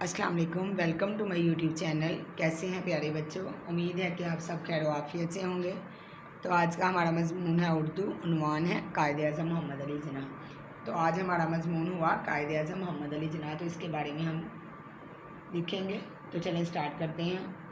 अस्सलाम वालेकुम, welcome to my YouTube channel. कैसे हैं प्यारे बच्चों? उम्मीद है कि आप सब खैर आफियत से होंगे। तो आज का हमारा मज़मून है उर्दू, उन्वान है कायद-ए-आज़म मोहम्मद अली जिन्ना। तो आज हमारा मज़मून हुआ कायद-ए-आज़म मोहम्मद अली जिन्ना, तो इसके बारे में हम लिखेंगे। तो चलें स्टार्ट करते हैं।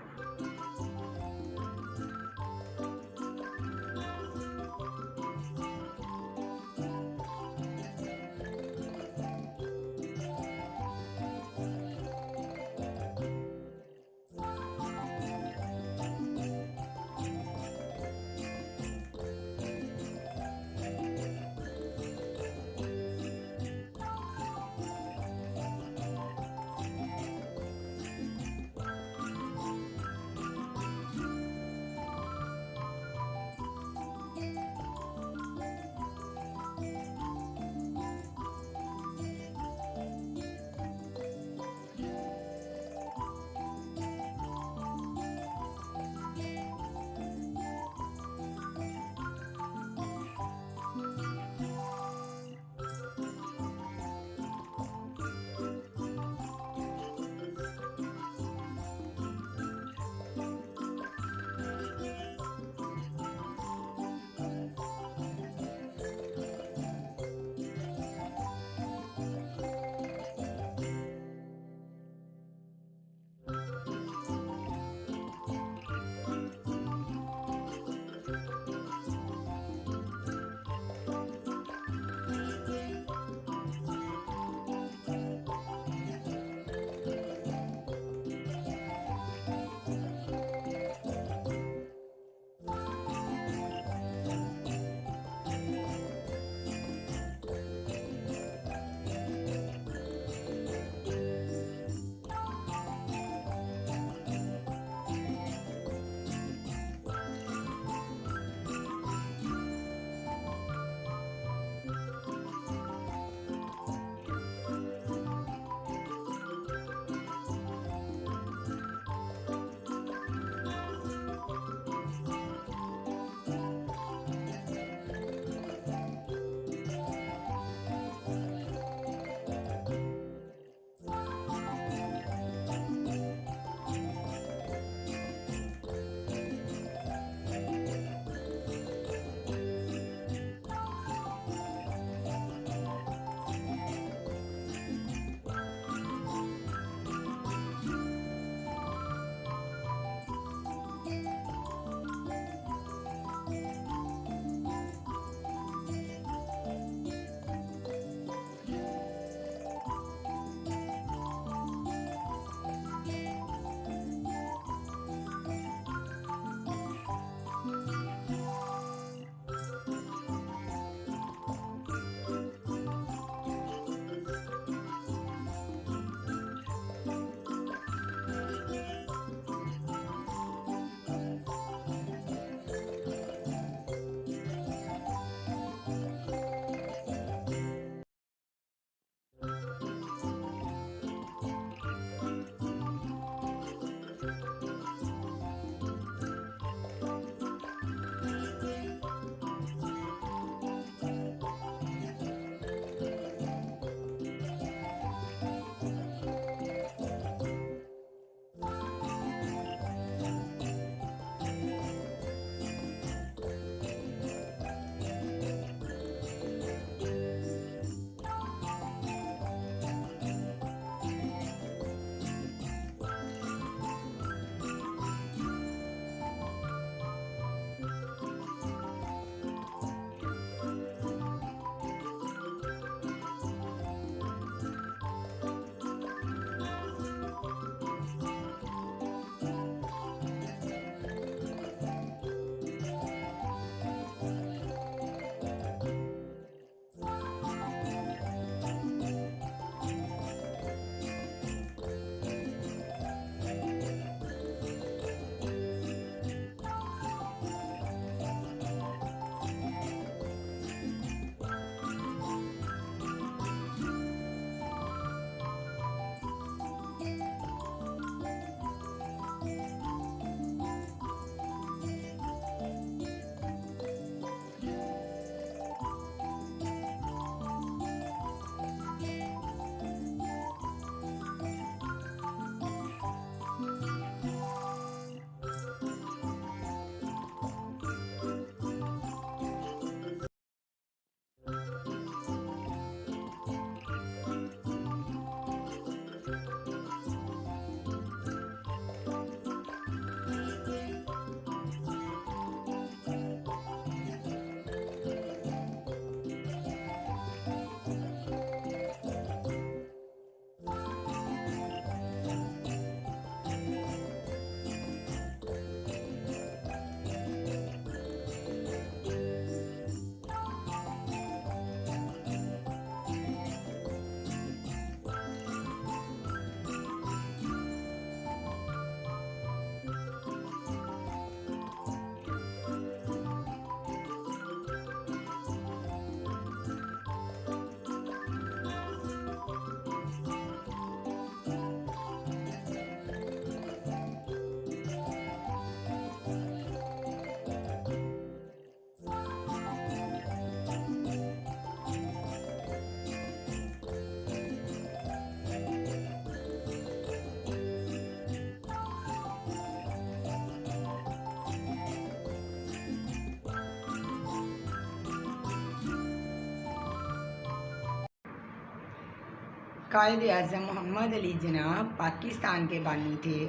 कायद-ए-आज़म मोहम्मद अली जिन्नाह पाकिस्तान के बानी थे।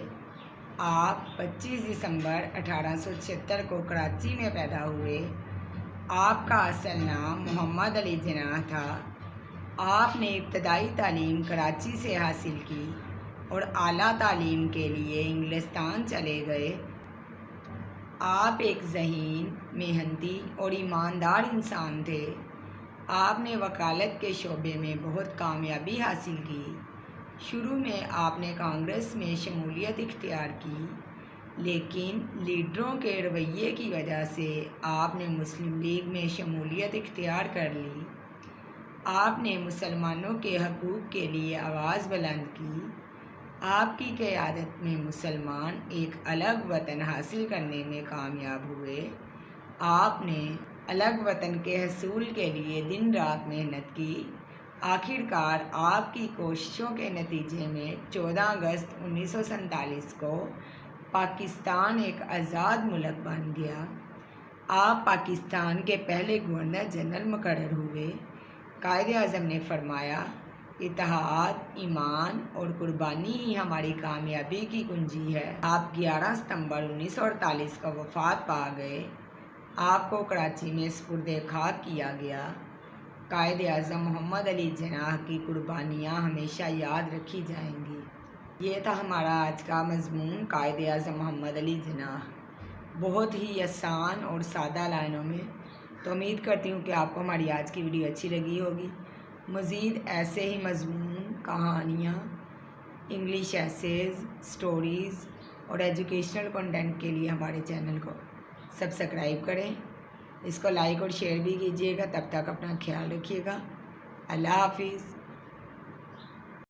आप 25 दिसंबर 1876 को कराची में पैदा हुए। आपका असल नाम मोहम्मद अली जिन्नाह था। आपने इब्तदाई तालीम कराची से हासिल की और आला तालीम के लिए इंग्लिस्तान चले गए। आप एक ज़हीन, मेहनती और ईमानदार इंसान थे। आपने वकालत के शोबे में बहुत कामयाबी हासिल की। शुरू में आपने कांग्रेस में शमूलियत इख्तियार की, लेकिन लीडरों के रवैये की वजह से आपने मुस्लिम लीग में शमूलियत इख्तियार कर ली। आपने मुसलमानों के हकूक़ के लिए आवाज़ बुलंद की। आपकी क़यादत में मुसलमान एक अलग वतन हासिल करने में कामयाब हुए। आपने अलग वतन के हसूल के लिए दिन रात मेहनत की। आखिरकार आपकी कोशिशों के नतीजे में 14 अगस्त 1947 को पाकिस्तान एक आज़ाद मुल्क बन गया। आप पाकिस्तान के पहले गवर्नर जनरल मुकर्रर हुए। कायद-ए-आज़म ने फरमाया, इत्तेहाद, ईमान और कुर्बानी ही हमारी कामयाबी की कुंजी है। आप 11 सितंबर 1948 को वफ़ात पा गए। आपको कराची में सुपुर्दे खाक किया गया। कायद-ए-आज़म मोहम्मद अली जिन्नाह की कुर्बानियाँ हमेशा याद रखी जाएंगी। ये था हमारा आज का मज़मून कायद-ए-आज़म मोहम्मद अली जिन्नाह, बहुत ही आसान और सादा लाइनों में। तो उम्मीद करती हूँ कि आपको हमारी आज की वीडियो अच्छी लगी होगी। मज़ीद ऐसे ही मज़मून, कहानियाँ, इंग्लिश एसेज, स्टोरीज़ और एजुकेशनल कंटेंट के लिए हमारे चैनल को सब्सक्राइब करें। इसको लाइक और शेयर भी कीजिएगा। तब तक अपना ख्याल रखिएगा। अल्लाह हाफिज़।